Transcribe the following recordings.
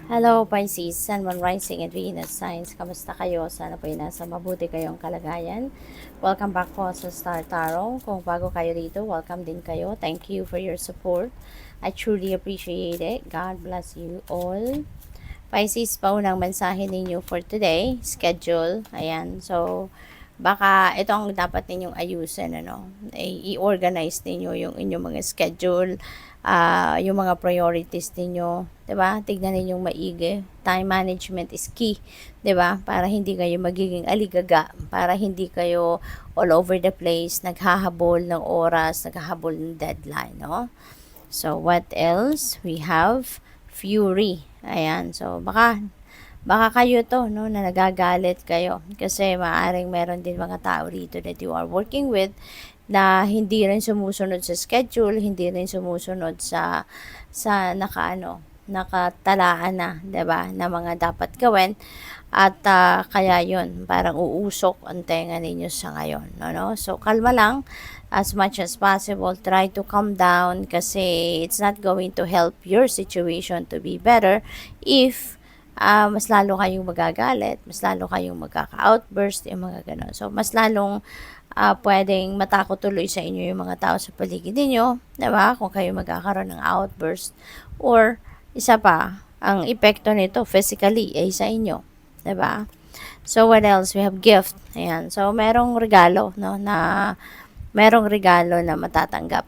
Hello Pisces, Sun, Moon, Rising, and Venus signs. Kamusta kayo? Sana po ay nasa mabuti kayong kalagayan. Welcome back po sa Star Tarot. Kung bago kayo dito, welcome din kayo. Thank you for your support. I truly appreciate it. God bless you all. Pisces, paunang mensahe ninyo for today. Schedule. Ayan. So, baka ito ang dapat ninyong ayusin, ano? I-organize ninyo yung inyong mga schedule, yung mga priorities ninyo, 'di ba? Tignan ninyong maigi. Time management is key, 'di ba? Para hindi kayo magiging aligaga, para hindi kayo all over the place, naghahabol ng oras, naghahabol ng deadline, no? So, what else? We have Fury. Ayan. So, baka kayo to, no, na nagagalit kayo kasi maaring meron din mga tao rito that you are working with na hindi rin sumusunod sa schedule, hindi rin sumusunod sa nakatalaan na, 'di ba, na mga dapat gawin at kaya 'yon, parang uusok ang tenga ninyo sa ngayon, no? So kalma lang as much as possible, try to calm down kasi it's not going to help your situation to be better if mas lalo kayong magagalit, mas lalo kayong magkaka-outburst, yung mga ganon. So, mas lalong pwedeng matakot tuloy sa inyo yung mga tao sa paligid ninyo, diba? Kung kayo magkakaroon ng outburst. Or, isa pa, ang epekto nito physically ay sa inyo, diba? So, what else? We have gift. Ayan. So, merong regalo, no, na matatanggap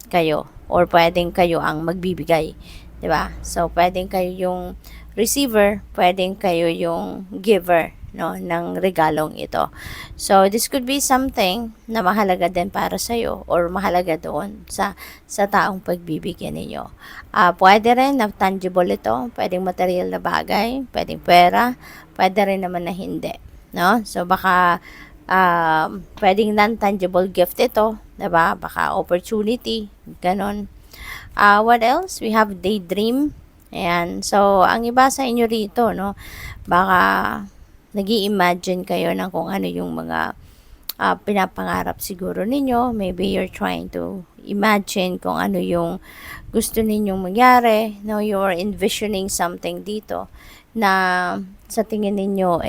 kayo. Or, pwedeng kayo ang magbibigay, diba? So, pwedeng kayo yung receiver, pwedeng kayo yung giver, no, ng regalong ito. So, this could be something na mahalaga din para sa'yo or mahalaga doon sa taong pagbibigyan ninyo. Pwede rin na tangible ito, pwedeng material na bagay, pwedeng pera, pwede rin naman na hindi, no? So, baka pwedeng non-tangible gift ito, diba? Baka opportunity, ganon. What else? We have daydream. Ayan. So, ang iba sa inyo rito, no, baka nag-i-imagine kayo ng kung ano yung mga pinapangarap siguro ninyo. Maybe you're trying to imagine kung ano yung gusto ninyong mangyari. No, you're envisioning something dito na sa tingin ninyo,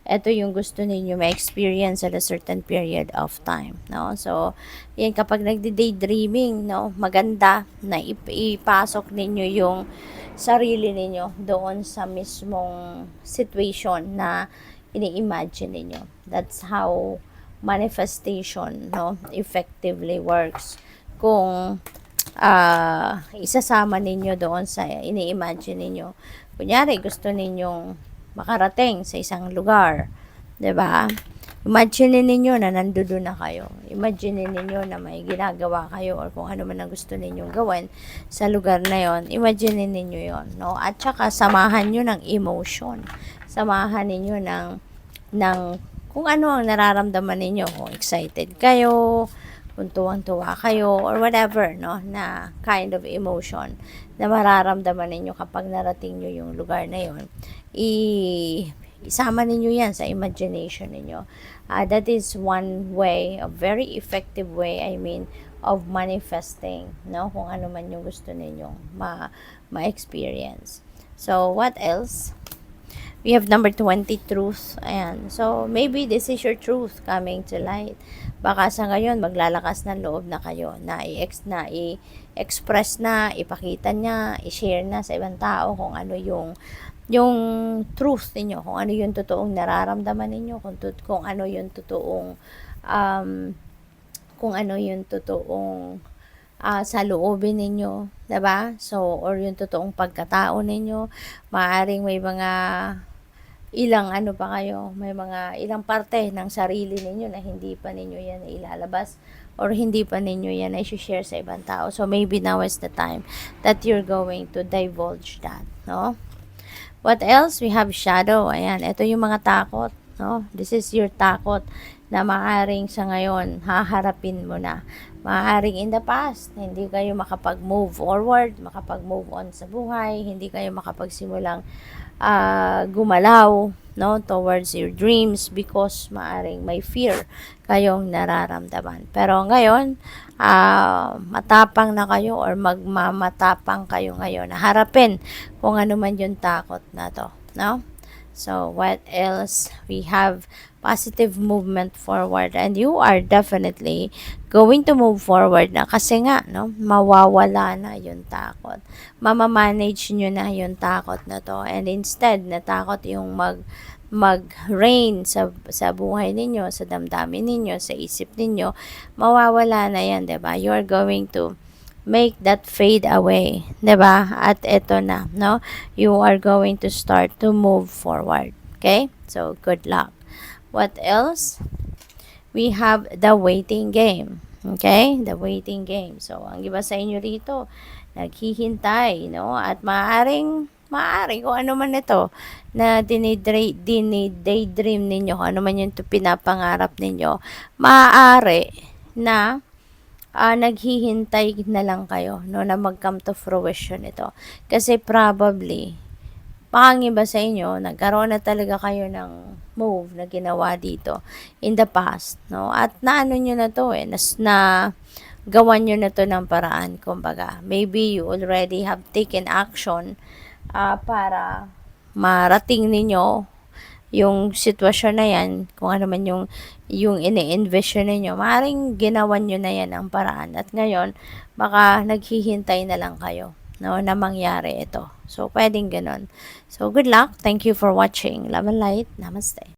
ito yung gusto ninyo ma-experience at a certain period of time, no? So, yan, kapag nagdi-daydreaming, no, maganda na ipasok ninyo yung sarili ninyo doon sa mismong situation na ini-imagine ninyo. That's how manifestation, no, effectively works. Kung isasama ninyo doon sa ini-imagine ninyo. Kunyari, gusto ninyong makarating sa isang lugar, 'di ba? Imagine ninyo na nandoon na kayo. Imagine ninyo na may ginagawa kayo or kung ano man ang gusto ninyong gawin sa lugar na 'yon. Imagine ninyo 'yon, no? At saka samahan niyo ng emotion. Samahan ninyo ng kung ano ang nararamdaman ninyo, kung excited kayo, kung tuwang-tuwa kayo or whatever, no, na kind of emotion na mararamdaman ninyo kapag narating nyo yung lugar na yon. Isama ninyo yan sa imagination ninyo. That is one way, a very effective way, of manifesting, no, kung ano man yung gusto ninyong ma-experience. So, what else? We have number 20, truth. Ayan. So, maybe this is your truth coming to light. Baka sa ngayon, maglalakas ng loob na kayo na i-express na, ipakita niya, i-share na sa ibang tao kung ano yung truth ninyo, kung ano yung totoong nararamdaman ninyo, kung ano yung totoong sa loobin ninyo, 'di ba? So, or yung totoong pagkatao ninyo, maaring may mga ilang ilang parte ng sarili ninyo na hindi pa ninyo yan ilalabas or hindi pa ninyo yan i-share sa ibang tao. So, maybe now is the time that you're going to divulge that, no? What else? We have shadow. Ayan, ito yung mga takot, no? This is your takot na maaring sa ngayon, haharapin mo na. Maaring in the past, hindi kayo makapag-move forward, makapag-move on sa buhay, hindi kayo makapagsimulang gumalaw, no, towards your dreams because maaring may fear kayong nararamdaman. Pero ngayon, matapang na kayo or magmamatapang kayo ngayon na harapin kung ano man yung takot na to, no? So, what else? We have positive movement forward and you are definitely going to move forward na kasi nga, no, mawawala na yung takot. Mamamanage nyo na yung takot na to and instead, natakot yung mag-reign sa buhay ninyo, sa damdamin ninyo, sa isip ninyo, mawawala na yan, diba? You're going to make that fade away, 'di ba? At eto na, no? You are going to start to move forward. Okay? So, good luck. What else? We have the waiting game. Okay? The waiting game. So, ang iba sa inyo rito, naghihintay, no? At maaring kung ano man ito na daydream ninyo, kung ano man yung pinapangarap ninyo, maaari na naghihintay na lang kayo, no, na mag-come to fruition ito. Kasi probably, pangiba sa inyo, nagkaroon na talaga kayo ng move na ginawa dito in the past, no? At naano nyo na to na gawan nyo na to ng paraan, kumbaga. Maybe you already have taken action para marating ninyo yung sitwasyon na yan, kung ano man yung ini-envision ninyo, maaaring ginawan nyo na yan ang paraan. At ngayon, baka naghihintay na lang kayo, no, na mangyari ito. So, pwedeng ganun. So, good luck. Thank you for watching. Love and light. Namaste.